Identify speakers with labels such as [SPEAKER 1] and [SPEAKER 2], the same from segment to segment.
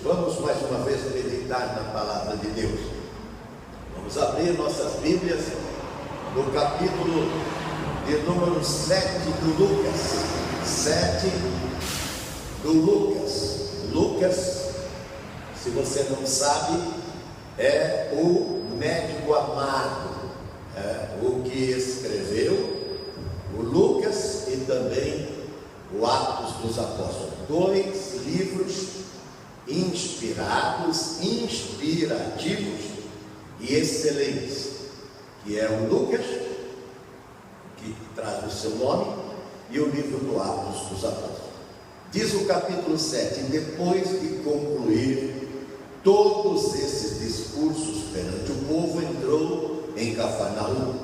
[SPEAKER 1] Vamos mais uma vez meditar na palavra de Deus. Vamos abrir nossas Bíblias no capítulo de número 7 do Lucas. 7 do Lucas. Lucas, se você não sabe, é o médico amado, o que escreveu o Lucas e também o Atos dos Apóstolos. 2 livros inspirativos e excelentes, que é o Lucas, que traz o seu nome, e o livro do Atos dos Apóstolos. Diz o capítulo 7: depois de concluir todos esses discursos perante o povo, entrou em Cafarnaum,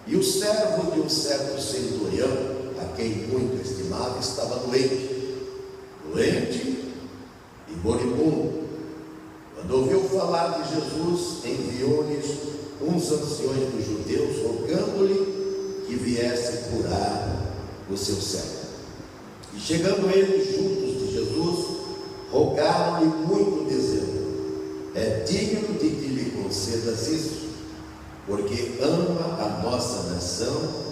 [SPEAKER 1] e o servo de um certo centurião, a quem muito estimava, estava doente e moribundo. Quando ouviu falar de Jesus, enviou-lhes uns anciões dos judeus, rogando-lhe que viesse curar o seu servo. E chegando eles juntos de Jesus, rogaram-lhe muito, dizendo: é digno de que lhe concedas isso, porque ama a nossa nação,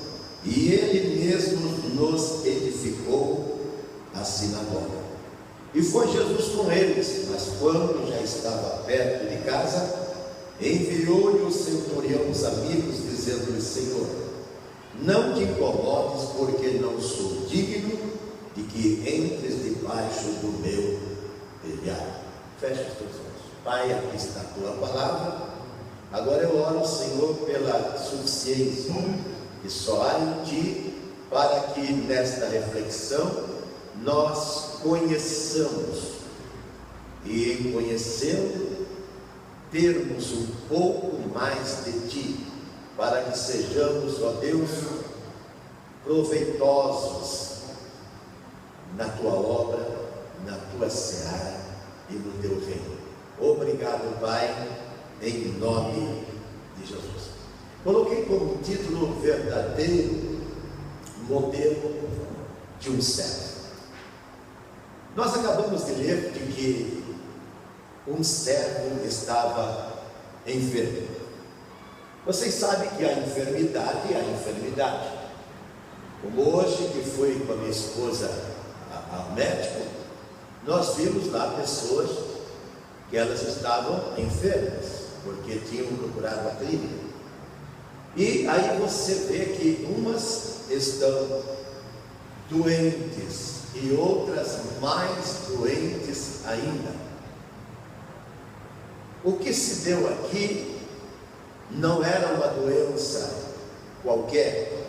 [SPEAKER 1] e ele mesmo nos edificou a sinagoga. E foi Jesus com eles, mas quando já estava perto de casa, enviou-lhe o centurião os amigos, dizendo-lhe: Senhor, não te incomodes, porque não sou digno de que entres debaixo do meu telhado. Fecha os teus olhos. Pai, aqui está a tua palavra. Agora eu oro, Senhor, pela suficiência que só há em ti, para que nesta reflexão nós conheçamos, e em conhecendo termos um pouco mais de ti, para que sejamos, ó Deus, proveitosos na tua obra, na tua seara e no teu reino. Obrigado, Pai, em nome de Jesus. Coloquei como título: verdadeiro modelo de um servo. Nós acabamos de ler de que um servo estava enfermo. Vocês sabem que a enfermidade é a enfermidade. Como hoje que fui com a minha esposa ao médico, nós vimos lá pessoas que elas estavam enfermas, porque tinham procurado a clínica. E aí você vê que umas estão doentes e outras mais doentes ainda. O que se deu aqui não era uma doença qualquer,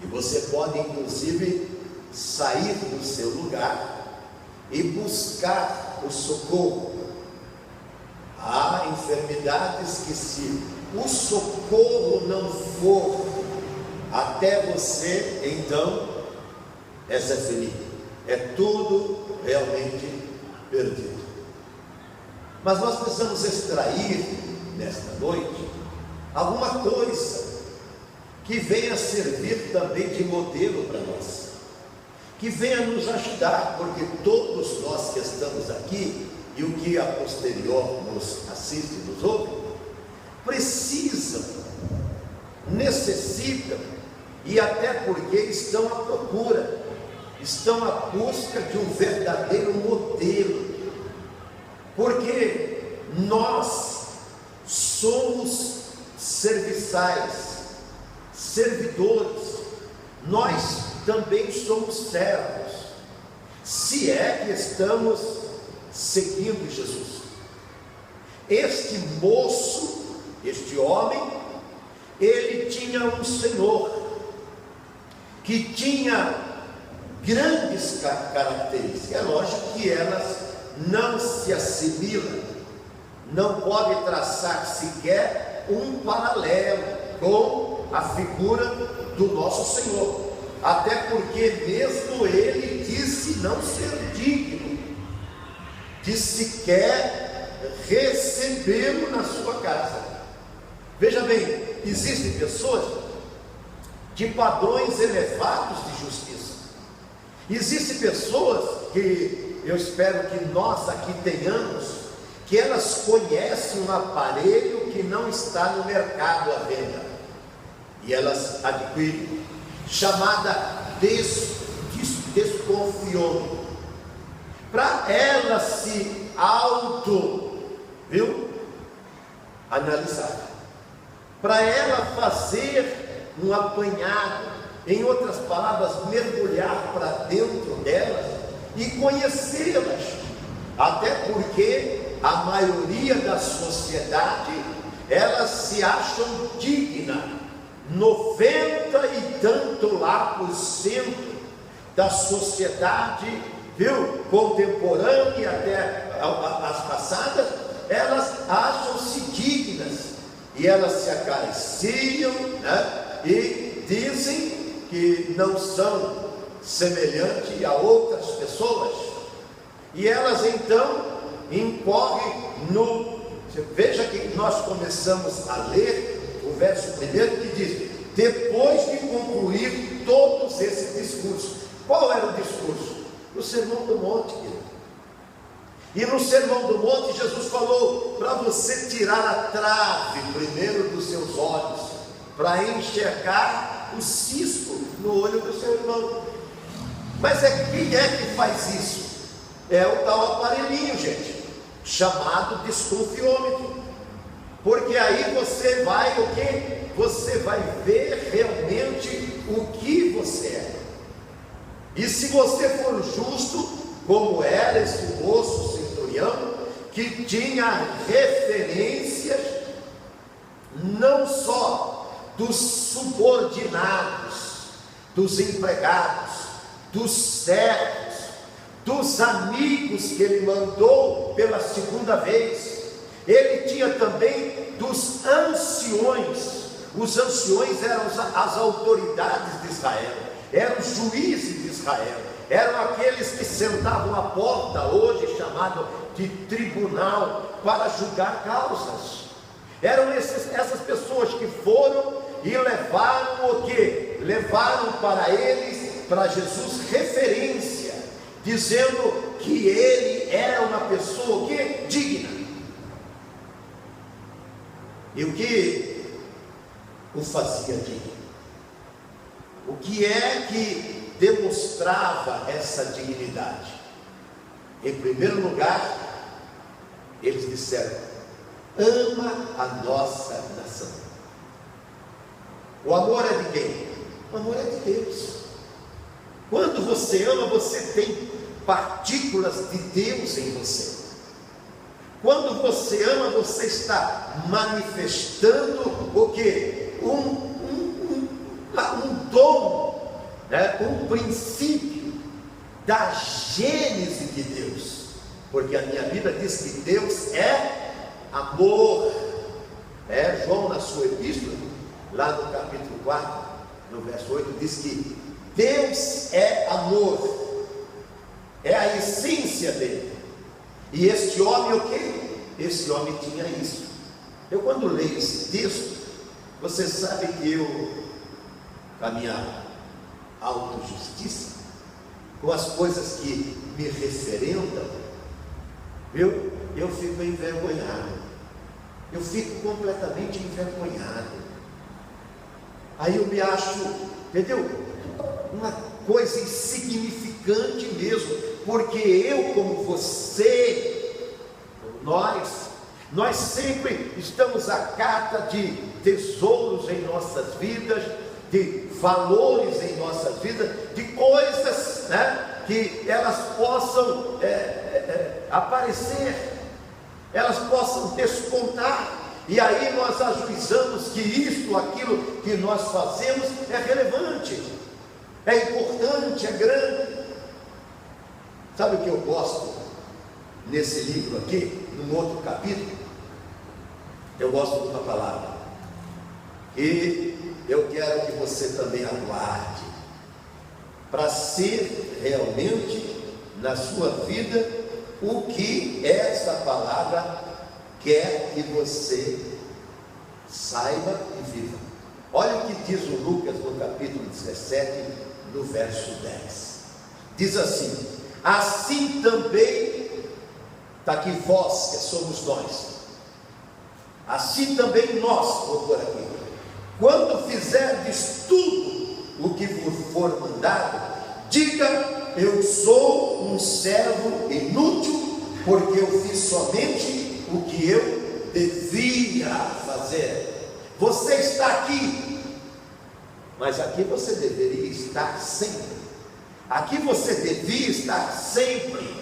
[SPEAKER 1] e você pode inclusive sair do seu lugar e buscar o socorro. Há enfermidades que, se o socorro não for até você, então essa é feliz, é tudo realmente perdido. Mas nós precisamos extrair nesta noite alguma coisa que venha servir também de modelo para nós, que venha nos ajudar, porque todos nós que estamos aqui e o que a posterior nos assiste e nos ouve, precisam, necessitam, e até porque estão à procura, estão à busca de um verdadeiro modelo, porque nós somos serviçais, servidores, nós também somos servos, se é que estamos seguindo Jesus. Este moço, este homem, ele tinha um senhor que tinha grandes características. É lógico que elas não se assimilam, não pode traçar sequer um paralelo com a figura do nosso Senhor, até porque mesmo ele disse não ser digno de sequer recebê-lo na sua casa. Veja bem, existem pessoas de padrões elevados de justiça, existem pessoas que eu espero que nós aqui tenhamos, que elas conhecem um aparelho que não está no mercado à venda, e elas adquirem, chamada desconfiômetro, para elas se analisar, para ela fazer um apanhado, em outras palavras, mergulhar para dentro delas e conhecê-las, até porque a maioria da sociedade, elas se acham dignas, 90 e tanto lá % da sociedade, contemporânea até as passadas, elas acham-se dignas, e elas se acariciam, e dizem que não são semelhantes a outras pessoas, e elas então incorrem no... Veja que nós começamos a ler o verso 1 que diz: depois de concluir todos esses discursos. Qual era o discurso? O Sermão do Monte, querido. E no Sermão do Monte, Jesus falou para você tirar a trave primeiro dos seus olhos, para enxergar o cisco no olho do seu irmão. Mas quem é que faz isso? É o tal aparelhinho, gente, chamado desconfiômetro. Porque aí você vai o quê? Você vai ver realmente o que você é. E se você for justo, como era esse moço centurião, que tinha referências não só dos subordinados, dos empregados, dos servos, dos amigos que ele mandou pela segunda vez, ele tinha também dos anciões. Os anciões eram as autoridades de Israel, eram os juízes de Israel, eram aqueles que sentavam à porta, hoje chamado de tribunal, para julgar causas. Eram essas pessoas que foram e levaram o quê? Levaram para eles, para Jesus, referência, dizendo que ele era uma pessoa o quê? Digna. E o que o fazia digno? O que é que demonstrava essa dignidade? Em primeiro lugar, eles disseram: ama a nossa nação. O amor é de quem? O amor é de Deus. Quando você ama, você tem partículas de Deus em você. Quando você ama, você está manifestando o quê? Um dom, um princípio da gênese de Deus. Porque a minha Bíblia diz que Deus é amor. João, na sua epístola, lá no capítulo 4, no verso 8, diz que Deus é amor, é a essência dele. E este homem o quê? Esse homem tinha isso. Eu, quando leio esse texto, você sabe que eu, com a minha autojustiça, com as coisas que me referendam, eu fico envergonhado. Eu fico completamente envergonhado. Aí eu me acho, entendeu? Uma coisa insignificante mesmo. Porque eu, como você, nós sempre estamos à cata de tesouros em nossas vidas, de valores em nossas vidas, de coisas, que elas possam aparecer, elas possam despontar, e aí nós ajuizamos que isto, aquilo que nós fazemos é relevante, é importante, é grande. Sabe o que eu gosto nesse livro aqui, num outro capítulo? Eu gosto de uma palavra, e eu quero que você também aguarde, para ser realmente na sua vida o que essa palavra quer que você saiba e viva. Olha o que diz o Lucas no capítulo 17, no verso 10. Diz assim: assim também, está aqui vós, que somos nós, assim também nós, vou por aqui, quando fizerdes tudo o que vos for mandado, diga: eu sou um servo inútil, porque eu fiz somente o que eu devia fazer. Você está aqui, mas aqui você deveria estar sempre. Aqui você devia estar sempre.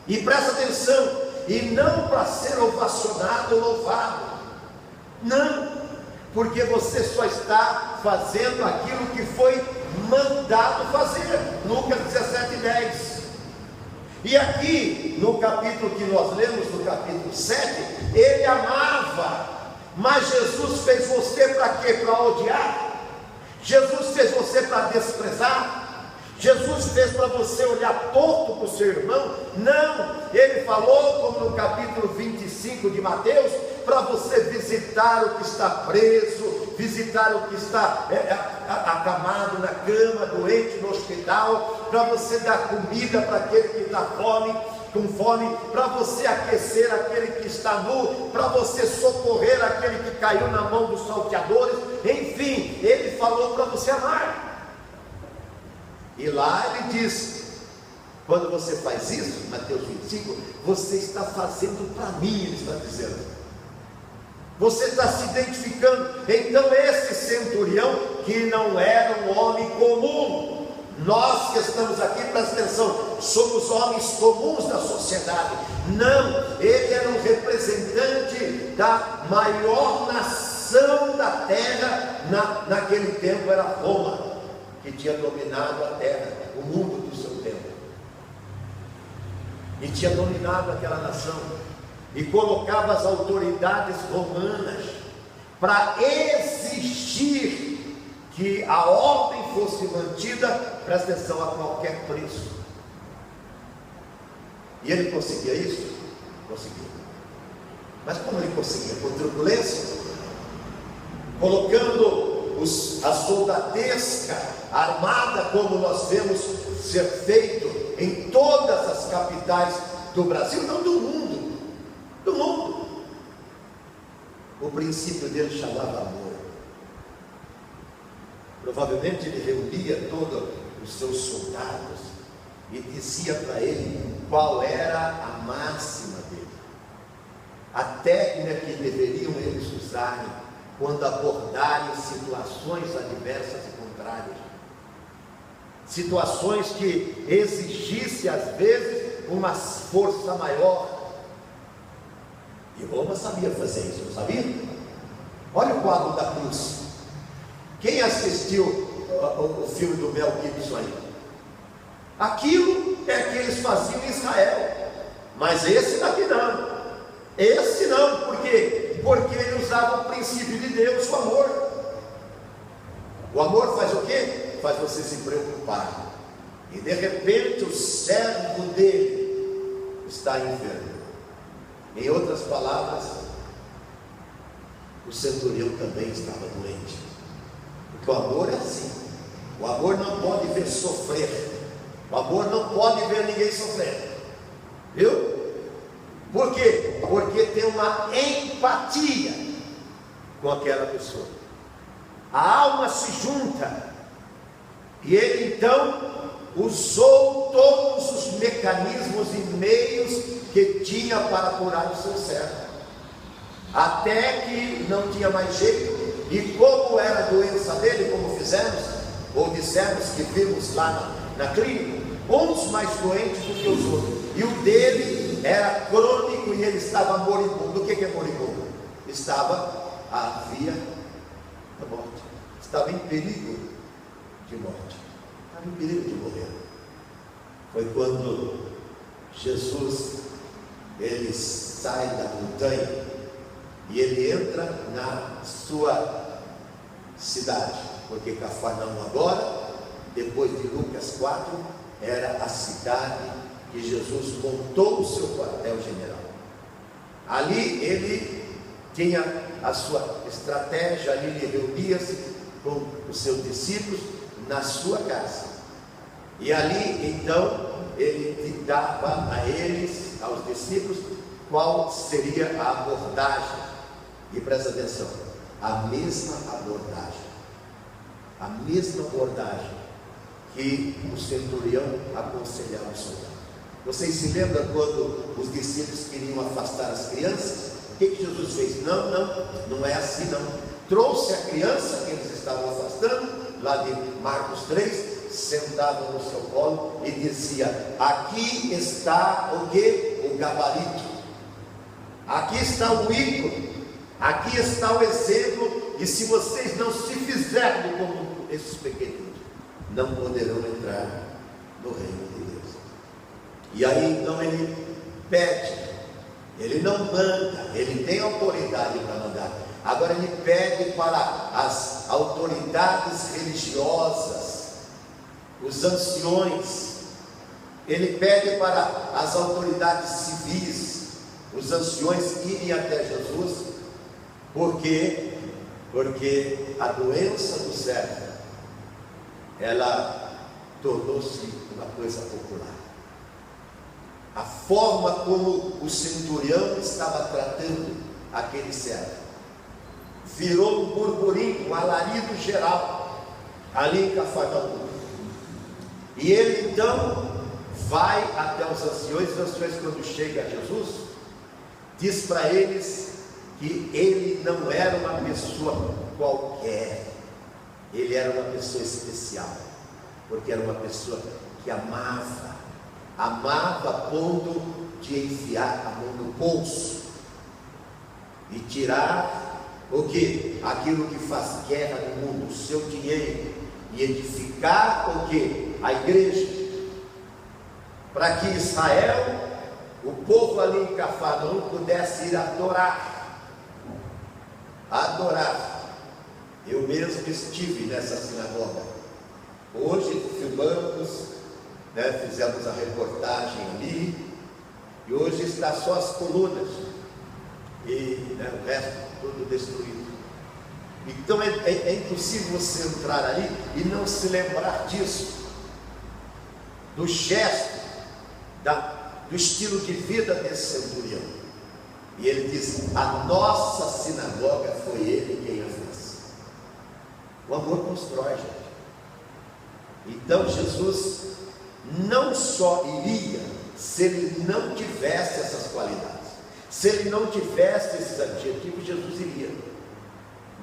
[SPEAKER 1] E presta atenção, e não para ser ovacionado ou louvado, não, porque você só está fazendo aquilo que foi mandado fazer. Lucas 17:10. E aqui no capítulo que nós lemos, no capítulo 7, ele amava, mas Jesus fez você para quê? Para odiar? Jesus fez você para desprezar? Jesus fez para você olhar torto para o seu irmão? Não, ele falou, como no capítulo 25 de Mateus, para você visitar o que está preso, visitar o que está acamado na cama, doente no hospital, para você dar comida para aquele que está com fome, para você aquecer aquele que está nu, para você socorrer aquele que caiu na mão dos salteadores. Enfim, ele falou para você amar. E lá ele diz: quando você faz isso, Mateus 25, você está fazendo para mim, ele está dizendo. Você está se identificando. Então esse centurião, que não era um homem comum, nós que estamos aqui, presta atenção, somos homens comuns da sociedade. Não, ele era um representante da maior nação da terra. Naquele tempo era Roma, que tinha dominado a terra, o mundo do seu tempo, e tinha dominado aquela nação, e colocava as autoridades romanas para exigir que a ordem fosse mantida, presta atenção, a qualquer preço. E ele conseguia isso? Conseguia. Mas como ele conseguia? Com turbulência, colocando a soldadesca armada, como nós vemos ser feito em todas as capitais do Brasil, não do mundo, do mundo. O princípio dele chamava amor. Provavelmente ele reunia todos os seus soldados e dizia para ele qual era a máxima dele, a técnica que deveriam eles usarem quando abordarem situações adversas e contrárias, situações que exigissem às vezes uma força maior. E Roma sabia fazer isso, não sabia? Olha o quadro da cruz. Quem assistiu o filme do Mel Gibson aí? Aquilo é que eles faziam em Israel, mas esse daqui não. Esse não, por quê? Porque ele usava o princípio de Deus, o amor. O amor faz o quê? Faz você se preocupar. E de repente o servo dele está enfermo. Em outras palavras, o centurião também estava doente. Porque o amor é assim. O amor não pode ver sofrer. O amor não pode ver ninguém sofrer. Viu? Por quê? Porque tem uma empatia com aquela pessoa. A alma se junta. E ele então usou todos os mecanismos e meios que tinha para curar o seu servo. Até que não tinha mais jeito. E como era a doença dele, como fizemos, ou dissemos que vimos lá na clínica, uns mais doentes do que os outros. E o dele era crônico e ele estava moribundo. O que é moribundo? Havia a morte. Estava em perigo de morte. Estava em perigo de morrer. Foi quando Jesus, ele sai da montanha e ele entra na sua cidade, porque Cafarnaum agora, depois de Lucas 4, era a cidade que Jesus montou o seu quartel-general. Ali ele tinha a sua estratégia, ali ele reunia-se com os seus discípulos na sua casa. E ali então ele dava a eles, aos discípulos, qual seria a abordagem. E presta atenção, a mesma abordagem que o centurião aconselhava o soldado. Vocês se lembram quando os discípulos queriam afastar as crianças? O que Jesus fez? Não é assim não. Trouxe a criança que eles estavam afastando, lá de Marcos 3, sentava no seu colo e dizia: aqui está o que? O gabarito, aqui está o ícone, aqui está o exemplo, e se vocês não se fizerem como esses pequeninos, não poderão entrar no reino de Deus. E aí então ele pede, ele não manda, ele tem autoridade para mandar. Agora ele pede para as autoridades religiosas, os anciões, ele pede para as autoridades civis, os anciões irem até Jesus, porque a doença do servo, ela tornou-se uma coisa popular. A forma como o centurião estava tratando aquele servo virou um burburinho, um alarido geral ali em Cafarnaum. E ele então vai até os anciões quando chega a Jesus, diz para eles que ele não era uma pessoa qualquer, ele era uma pessoa especial, porque era uma pessoa que amava a ponto de enfiar a mão no bolso e tirar o que? Aquilo que faz guerra no mundo, o seu dinheiro, e edificar o que? A igreja, para que Israel, o povo ali em Cafarnaum, pudesse ir adorar. Eu mesmo estive nessa sinagoga. Hoje filmamos, fizemos a reportagem ali, e hoje está só as colunas e o resto tudo destruído. Então é impossível você entrar ali e não se lembrar disso, do gesto, do estilo de vida desse centurião. E ele diz: a nossa sinagoga foi ele quem a fez. O amor constrói, gente. Então Jesus não só iria se ele não tivesse essas qualidades, se ele não tivesse esses adjetivos, Jesus iria.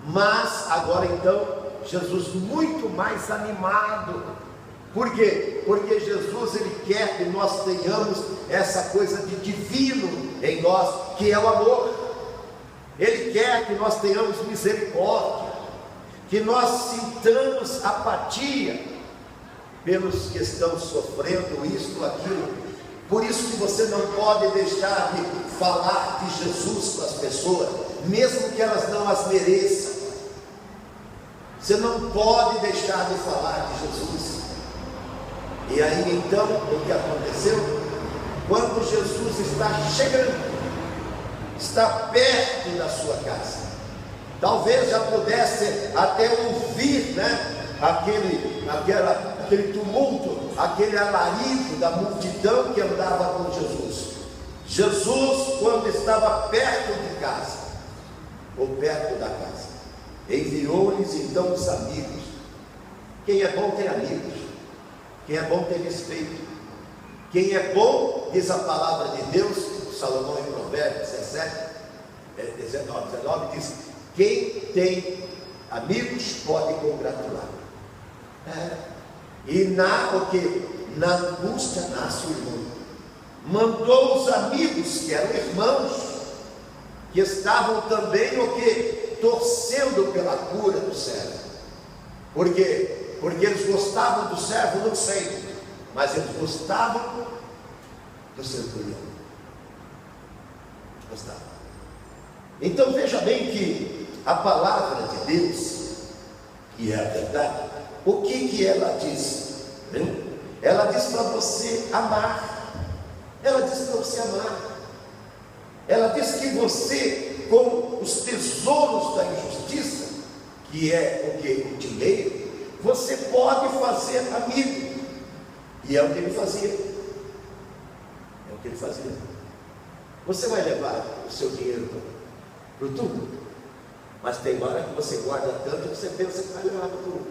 [SPEAKER 1] Mas agora então Jesus muito mais animado. Por quê? Porque Jesus ele quer que nós tenhamos essa coisa de divino em nós, que é o amor. Ele quer que nós tenhamos misericórdia, que nós sintamos apatia pelos que estão sofrendo isto, aquilo. Por isso que você não pode deixar de falar de Jesus com as pessoas, mesmo que elas não as mereçam. Você não pode deixar de falar de Jesus. E aí então, o que aconteceu? Quando Jesus está chegando, está perto da sua casa, talvez já pudesse até ouvir, aquele tumulto, aquele alarido da multidão que andava com Jesus. Jesus, quando estava perto de casa, ou perto da casa, enviou-lhes então os amigos. Quem é bom tem amigos, quem é bom tem respeito, quem é bom, diz a palavra de Deus, Salomão em Provérbios 19 diz: quem tem amigos pode congratular. E na angústia nasce o irmão. Mandou os amigos, que eram irmãos, que estavam também torcendo pela cura do servo. Por quê? Porque eles gostavam do servo, não sei, mas eles gostavam do centurião. Gostavam. Então veja bem que a palavra de Deus, que é a verdade, o que ela diz? Ela diz para você amar. Ela diz para você amar. Ela diz que você, com os tesouros da injustiça, que é o que? O dinheiro, você pode fazer amigo. E é o que ele fazia. o que ele fazia. Você vai levar o seu dinheiro para o túmulo, mas tem hora que você guarda tanto que você pensa que vai levar para o túmulo.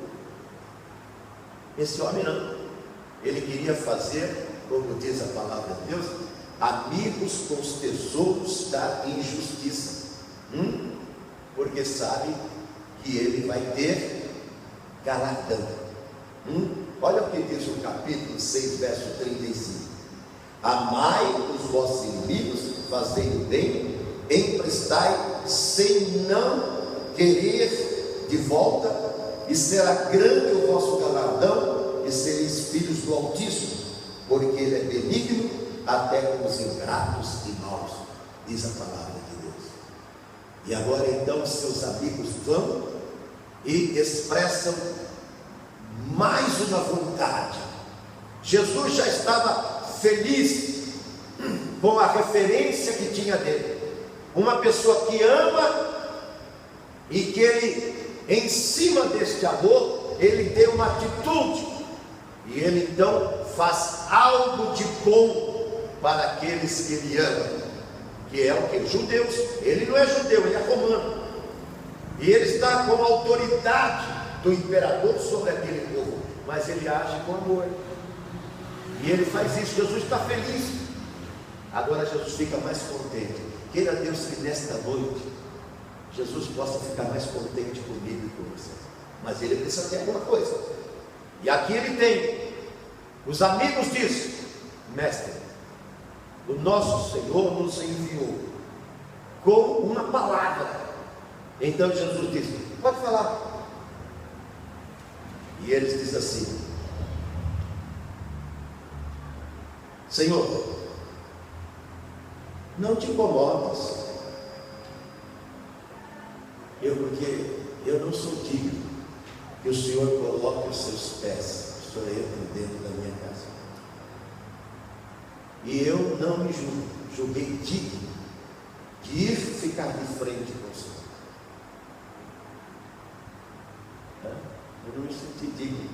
[SPEAKER 1] Esse homem não. Ele queria fazer, como diz a palavra de Deus, amigos com os tesouros da injustiça, porque sabe que ele vai ter galardão. Olha o que diz o capítulo 6, verso 35: amai os vossos inimigos, fazei o bem, emprestai sem não querer de volta, e será grande o vosso galardão, e sereis filhos do Altíssimo, porque ele é benigno até com os ingratos e maus, diz a palavra de Deus. E agora então seus amigos vão e expressam mais uma vontade. Jesus já estava feliz com a referência que tinha dele, uma pessoa que ama, e que ele, em cima deste amor, ele tem uma atitude, e ele então faz algo de bom para aqueles que ele ama, que é o que? Judeus. Ele não é judeu, ele é romano, e ele está com a autoridade do imperador sobre aquele povo, mas ele age com amor, e ele faz isso. Jesus está feliz. Agora Jesus fica mais contente. Queira Deus que nesta noite Jesus possa ficar mais contente comigo e com você, mas ele precisa ter alguma coisa, e aqui ele tem. Os amigos dizem: mestre, o nosso Senhor nos enviou com uma palavra. Então Jesus diz: pode falar. E eles dizem assim: Senhor, não te incomodas, porque eu não sou digno que o Senhor coloque os seus pés, o Senhor entre dentro da minha casa, e eu não me julguei digno de ir ficar de frente com o Senhor. Eu não me senti digno.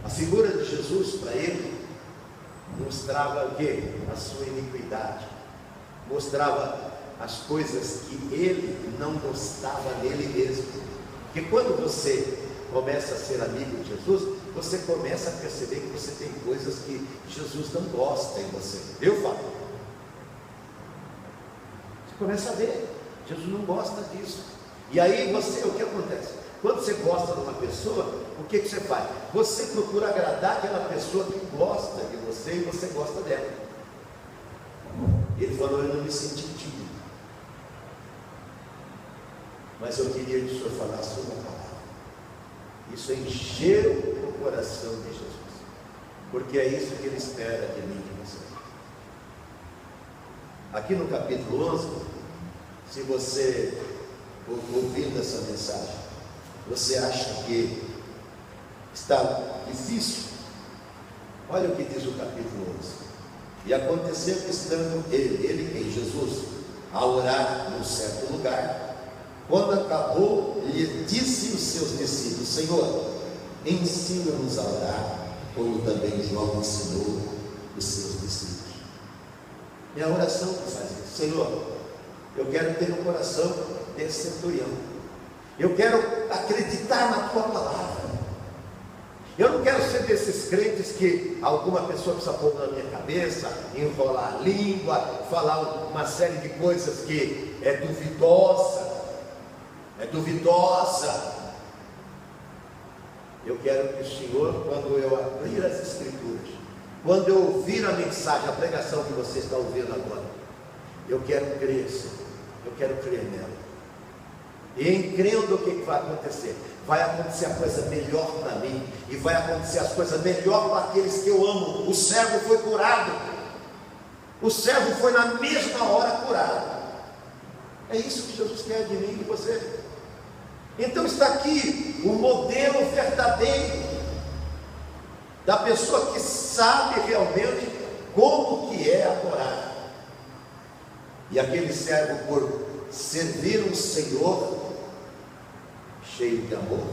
[SPEAKER 1] A figura de Jesus para ele mostrava o quê? A sua iniquidade, mostrava as coisas que ele não gostava nele mesmo. Porque quando você começa a ser amigo de Jesus, você começa a perceber que você tem coisas que Jesus não gosta em você. Eu falo. Você começa a ver, Jesus não gosta disso. E aí você, o que acontece? Quando você gosta de uma pessoa, o que você faz? Você procura agradar aquela pessoa que gosta de você e você gosta dela. Ele falou: eu não me senti digno, mas eu queria que o Senhor falasse uma palavra. Isso encheu o coração de Jesus, porque é isso que ele espera de mim e de você. Aqui no capítulo 11, se você ouvindo essa mensagem, você acha que está difícil? Olha o que diz o capítulo 11: e aconteceu que estando ele em Jesus, a orar num certo lugar, quando acabou, lhe disse os seus discípulos: Senhor, ensina-nos a orar, como também João ensinou os seus discípulos. É a oração que faz isso. Senhor, eu quero ter um coração desse centurião, eu quero acreditar na tua palavra. Eu não quero ser desses crentes que alguma pessoa precisa pôr na minha cabeça, enrolar a língua, falar uma série de coisas que é duvidosa. Eu quero que o Senhor, quando eu abrir as Escrituras, quando eu ouvir a mensagem, a pregação que você está ouvindo agora, eu quero crer, Senhor, eu quero crer nela. E em crendo, o que vai acontecer? Vai acontecer a coisa melhor para mim, e vai acontecer as coisas melhor para aqueles que eu amo. O servo foi curado, o servo foi na mesma hora curado. É isso que Jesus quer de mim e de você. Então está aqui o modelo verdadeiro da pessoa que sabe realmente como que é adorar. E aquele servo, por servir um Senhor cheio de amor,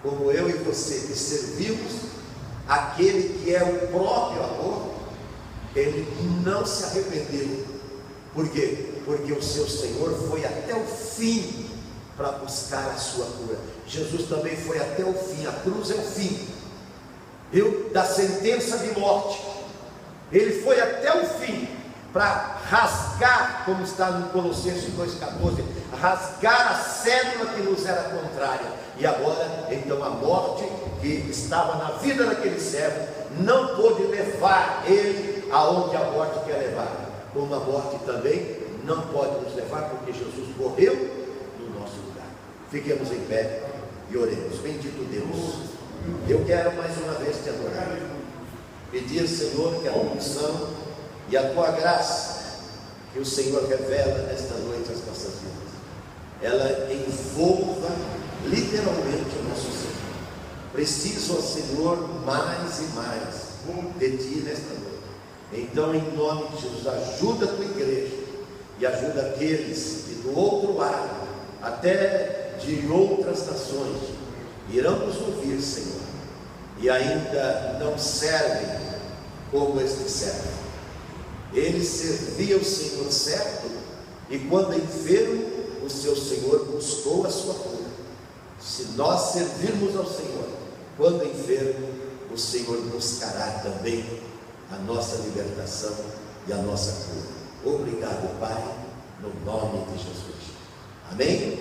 [SPEAKER 1] como eu e você que servimos aquele que é o próprio amor, ele não se arrependeu. Por quê? Porque o seu Senhor foi até o fim para buscar a sua cura. Jesus também foi até o fim. A cruz é o fim, viu? Da sentença de morte. Ele foi até o fim para rasgar, como está no Colossenses 2,14, rasgar a cédula que nos era contrária. E agora, então, a morte que estava na vida daquele servo não pôde levar ele aonde a morte quer levar. Como a morte também não pode nos levar, porque Jesus morreu no nosso lugar. Fiquemos em pé e oremos. Bendito Deus, eu quero mais uma vez te adorar, pedir, Senhor, que a unção e a tua graça que o Senhor revela nesta noite às nossas vidas, ela envolva literalmente o nosso ser. Preciso, Senhor, mais e mais de ti nesta noite. Então, em nome de Jesus, ajuda a tua igreja e ajuda aqueles que do outro lado, até de outras nações, irão nos ouvir, Senhor, e ainda não servem como este servo. Ele servia o Senhor certo, e quando enfermo, o seu Senhor buscou a sua cura. Se nós servirmos ao Senhor, quando enfermo, o Senhor buscará também a nossa libertação e a nossa cura. Obrigado, Pai, no nome de Jesus. Amém?